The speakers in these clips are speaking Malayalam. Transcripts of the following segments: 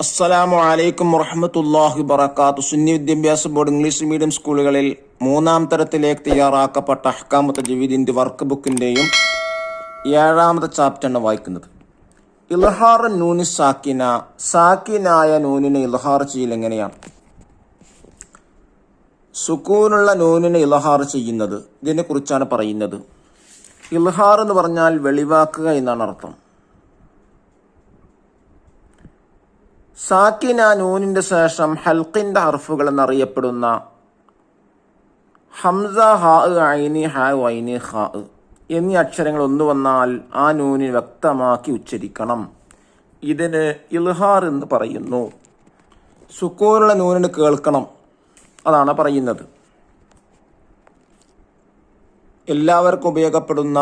അസ്സലാമു അലൈക്കും വറഹ്മത്തുള്ളാഹി വബറകാതുഹു. സുന്നി വിദ്യാഭ്യാസ ബോർഡ് ഇംഗ്ലീഷ് മീഡിയം സ്കൂളുകളിൽ 3-ാം തരത്തിലേക്ക് തയ്യാറാക്കപ്പെട്ട അഹ്കാമു തജ്വീദിന്റെ വർക്ക് ബുക്കിന്റെയും 7-ാമത്തെ ചാപ്റ്ററാണ് വായിക്കുന്നത്. ഇൽഹാർ നൂനി സാക്കിന, സാക്കിനായ നൂനിനെ ഇൽഹാർ ചെയ്യൽ എങ്ങനെയാണ്? സുക്കൂനുള്ള നൂനിനെ ഇൽഹാർ ചെയ്യുന്നത്, ഇതിനെ കുറിച്ചാണ് പറയുന്നത്. ഇൽഹാർ എന്ന് പറഞ്ഞാൽ വെളിവാക്കുക എന്നാണ് അർത്ഥം. സാക്കിന നൂനിന്റെ ശേഷം ഹൽക്കിന്റെ ഹർഫുകൾ എന്നറിയപ്പെടുന്ന ഹംസ, ഹാ, ഐനി, ഹാ, ഐനി, ഹാ എന്നീ അക്ഷരങ്ങൾ ഒന്ന് വന്നാൽ ആ നൂനിന് വ്യക്തമാക്കി ഉച്ചരിക്കണം. ഇതിന് ഇൽഹാർ എന്ന് പറയുന്നു. സുക്കൂനുള്ള നൂനിന് കേൾക്കണം, അതാണ് പറയുന്നത്. എല്ലാവർക്കും ഉപയോഗപ്പെടുന്ന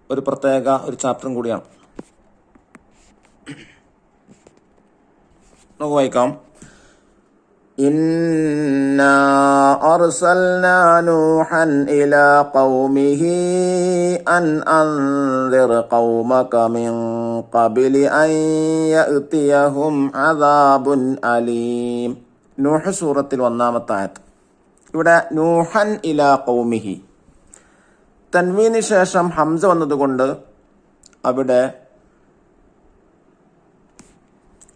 ഒരു പ്രത്യേക ഒരു ചാപ്റ്ററും കൂടിയാണ്. നമുക്ക് വായിക്കാം. ഇന്നാ അർസൽനാ നൂഹൻ ഇലാ ഖൗമിഹി അൻ അൻദിർ ഖൗമക മിൻ ഖബ്ലി അൻ യഅതിയഹും അദാബുൻ അലീം. നൂഹ് സൂറത്തിൽ 1-ാമത്തെ ആയത്ത്. ഇവിടെ നൂഹൻ ഇലാ ഖൗമിഹി, തൻവീന് ശേഷം ഹംസ വന്നതുകൊണ്ട് അവിടെ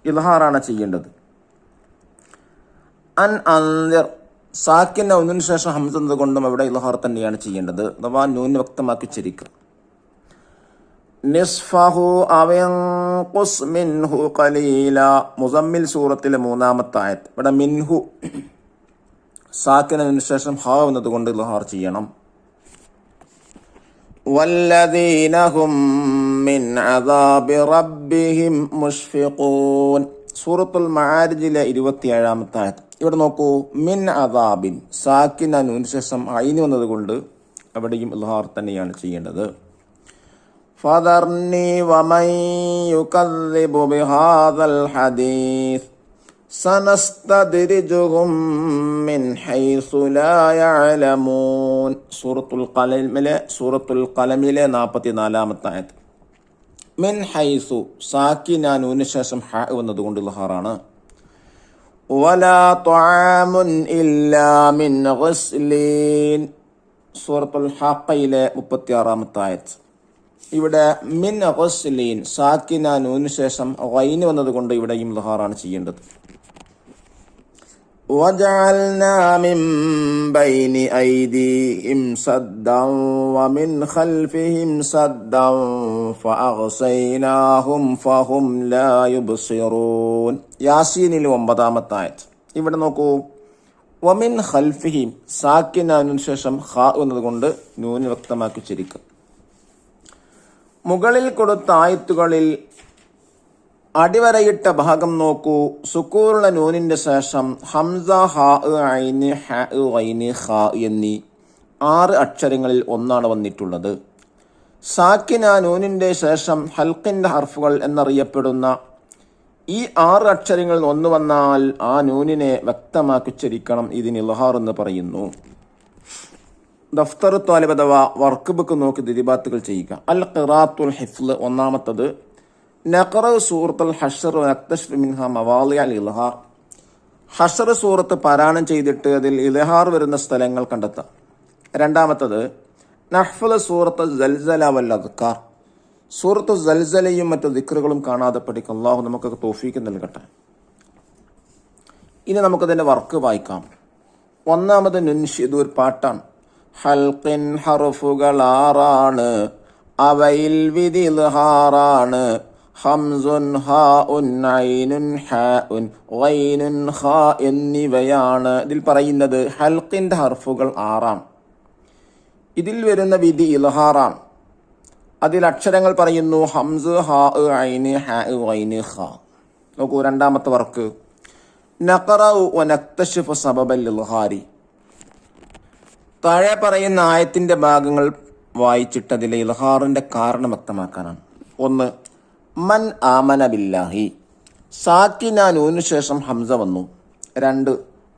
ഇൽഹാറാണ് ചെയ്യേണ്ടത്. അൻ അൻദിർ, സാക്കിന്റെ ഒന്നിനു ശേഷം ഹംസ എന്നതുകൊണ്ടും അവിടെ ഇൽഹാർ തന്നെയാണ് ചെയ്യേണ്ടത്. അഥവാ നൂന് വ്യക്തമാക്കി ഉച്ചരിക്കുക. നിസ്ഫഹു അവ യൻഖുസ് മിൻഹു ഖലീല, മുസമ്മിൽ സൂറത്തിലെ 3-ാമത്തെ ആയത്ത്. ഇവിടെ മിൻഹു സാക്കിനു ശേഷം ഹാ എന്നതുകൊണ്ട് ഇൽഹാർ ചെയ്യണം. വല്ലദീന ഹും മിൻ അദാബി റബ്ബിഹിം മുഷ്ഫിഖൂൻ, സൂറത്തുൽ മആരിജിലെ 27-ാമത്തെ ആയത്ത്. ഇവിടെ നോക്കൂ, മിൻ അദാബിൻ, സാക്കിന നൂന് ശേഷം ഐന് വന്നതുകൊണ്ട് അവിടെയും ഇൽഹാർ തന്നെയാണ് ചെയ്യേണ്ടത്. ഫദർനി വമൻ യുകദ്ദിബു ബിഹാദൽ ഹദീസ് സനസ്തദ്രിജുഹും മിൻ ഹൈസു ലാ യഅലമൂൻ, സൂറത്തുൽ ഖലമിലെ 44-ാമത്തെ ആയത്ത്. മിൻ ഹൈസു, സാക്കിന നൂന് ശേഷം ഹ വന്നതുകൊണ്ട് ഇൽഹാറാണ്. വലാ ത്വആമുൻ ഇല്ലാ മിൻ ഗസ്ലീൻ, സൂറത്തുൽ ഹഖയിലെ 36-ാമത്തെ ആയത്ത്. ഇവിടെ മിൻ ഗസ്ലീൻ, സാക്കിന നൂന് ശേഷം ഗൈന് വന്നതുകൊണ്ട് ഇവിടെയും ഇൽഹാറാണ് ചെയ്യേണ്ടത്. وجعلنا من بين أيديهم سدا ومن خلفهم سدا فأغشيناهم فهم لا يبصرون, യാസീനിൽ 9-ാമത്തെ ആയത്ത്. ഇവിടെ നോക്കൂ, വമിൻ ഖൽഫിഹിം, സാക്കിനു ശേഷം ഖാ എന്നതുകൊണ്ട് നൂന് വ്യക്തമാക്കി ഉച്ചരിക്കുക. മുകളിൽ കൊടുത്ത ആയത്തുകളിൽ അടിവരയിട്ട ഭാഗം നോക്കൂ. സുക്കൂറുള്ള നൂനിന്റെ ശേഷം ഹംസ, ഹാ, ഐന്, ഹ, ഐന്, ഖാ എന്നീ 6 അക്ഷരങ്ങളിൽ ഒന്നാണ് വന്നിട്ടുള്ളത്. സാക്കിന നൂനിന്റെ ശേഷം ഹൽക്കിന്റെ ഹർഫുകൾ എന്നറിയപ്പെടുന്ന ഈ 6 അക്ഷരങ്ങളിൽ ഒന്ന് വന്നാൽ ആ നൂനിനെ വ്യക്തമാക്കി ഉച്ചരിക്കണം. ഇതിന് ഇൽഹാർ എന്ന് പറയുന്നു. ദഫ്തർ ത്വാലിബ് അഥവാ വർക്ക് ബുക്ക് നോക്കി ദിരിബാത്തുകൾ ചെയ്യുക. അൽ ഖിറാത്തുൽ ഹിഫ്ള്, 1-ാമത്തത്. നഖറ സൂറത്തുൽ ഹശ്ർ വനക്തശ്ഫ് മിൻഹാ മവാളിഅൽ ഇൽഹാർ, ഹശ്ർ സൂറത്ത് പാരായണം ചെയ്തിട്ട് അതിൽ ഇൽഹാർ വരുന്ന സ്ഥലങ്ങൾ കണ്ടെത്താം. 2-ാമത്തത് നഹ്ഫൽ സൂറത്ത് സൽസല വൽ അദ്കാർ, സൂറത്ത് സൽസലയും മറ്റു ദിക്റുകളും കാണാതെ പഠിക്കും. അല്ലാഹു നമുക്ക് തൗഫീഖ് നൽകട്ടെ. ഇനി നമുക്കതിന്റെ വർക്ക് വായിക്കാം. 1-ാമത് നുൻഷിദ്, ഒരു പാട്ടാണ്. ഹൽഖിൻ ഹർഫുകൾ 6 അവയിൽ വിധി ഇൽഹാറാണ്. ഹംസുൻ, ഹാഉൻ, ഐനുൻ, ഹാഉൻ, ഗൈനുൻ, ഖാ എന്നിവയാണ്. ഇതിൽ പറയുന്നത് ഹൽഖിന്റെ ഹർഫുകൾ 6. ഇതിൽ വരുന്ന വിധി ഇൽഹാറാണ്. അതിൽ അക്ഷരങ്ങൾ പറയുന്നു ഹംസ്, ഹാ, ഐന്, ഹാ, ഗൈന്, ഖാ. നോക്കൂ, 2-ാമത്തെ വർക്ക്. നഖറഉ വനക്തശിഫു സബബൽ ഇൽഹാരി, താഴെ പറയുന്ന ആയത്തിന്റെ ഭാഗങ്ങൾ വായിച്ചിട്ട് അതിലെ ഇൽഹാറിന്റെ കാരണം വ്യക്തമാക്കാനാണ്. 1. മൻ ആമന ബില്ലാഹി, സാക്കിന നൂന് ശേഷം ഹംസ വന്നു. 2.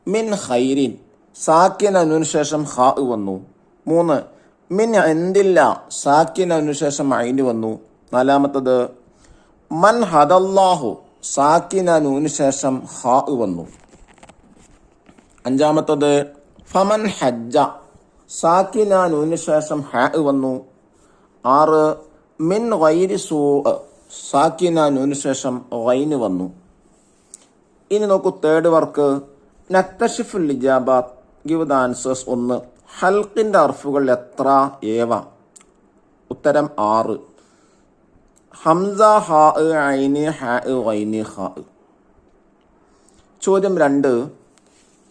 മിൻ ഖൈരിൻ, സാക്കിന നൂന് ശേഷം ഖാ വന്നു. 3. മിൻ ഇൻദില്ല, സാക്കിന നൂന് ശേഷം ഐന് വന്നു. 4-ാമത്തത് മൻ ഹദല്ലാഹു, സാക്കിന നൂന് ശേഷം ഹാ വന്നു. അഞ്ചാമത്തത് ഫമൻ ഹജ്ജ, സാക്കിന നൂന് ശേഷം ഹാ വന്നു. 6 മിൻ ഗൈരി സൂ, സാക്കിന നൂന് ശേഷം ഗൈന് വന്നു. ഇനി നോക്കൂ തേർഡ് വർക്ക് നക്തഷിഫുൽ ഇജാബാത്ത്, ഗിവ് ദ ആൻസേഴ്സ്. 1 ഹൽക്കിന്റെ അർഫുകൾ എത്ര? ഏവ. ഉത്തരം 6. ഹംസ, ഹാ, ഐന്, ഹാ, ഗൈന്, ഹാ. ചോദ്യം 2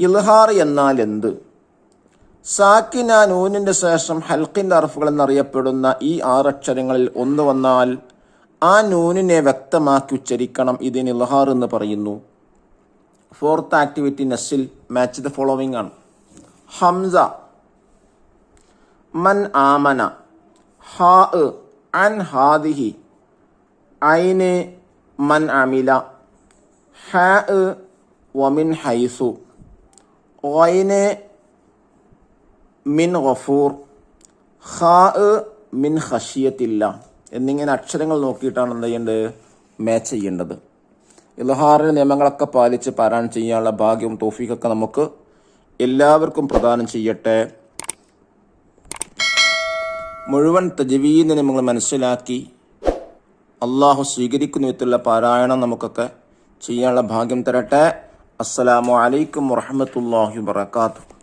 ഇൽഹാർ എന്നാൽ എന്ത്? സാക്കിന നൂനിന്റെ ശേഷം ഹൽക്കിന്റെ അർഫുകൾ എന്നറിയപ്പെടുന്ന ഈ 6 അക്ഷരങ്ങളിൽ ഒന്ന് വന്നാൽ ആ നൂനിനെ വ്യക്തമാക്കി ഉച്ചരിക്കണം. ഇതിന് ഇൽഹാർ എന്ന് പറയുന്നു. 4th ആക്ടിവിറ്റി നസിൽ മാച്ച് ദ ഫോളോവിംഗ് ആണ്. ഹംസ മൻ ആമന, ഹാ അൻ ഹാദിഹി, ഐന് മൻ അമില, ഹാ വമിൻ ഹൈസു, ഗൈന് മിൻ ഗഫൂർ, ഖാ മിൻ ഖശിയത്തില്ല എന്നിങ്ങനെ അക്ഷരങ്ങൾ നോക്കിയിട്ടാണ് എന്ത് ചെയ്യേണ്ടത്? മാച്ച് ചെയ്യേണ്ടത്. ഇൽഹാറിന്റെ നിയമങ്ങളൊക്കെ പാലിച്ച് പാരായണം ചെയ്യാനുള്ള ഭാഗ്യവും തൗഫീഖൊക്കെ നമുക്ക് എല്ലാവർക്കും പ്രദാനം ചെയ്യട്ടെ. മുഴുവൻ തജ്വീദിനെ നിങ്ങൾ മനസ്സിലാക്കി അള്ളാഹു സ്വീകരിക്കുന്ന വിധത്തിലുള്ള പാരായണം നമുക്കൊക്കെ ചെയ്യാനുള്ള ഭാഗ്യം തരട്ടെ. അസ്സലാമു അലൈക്കും വറഹ്മത്തുള്ളാഹി വബറകാതുഹു.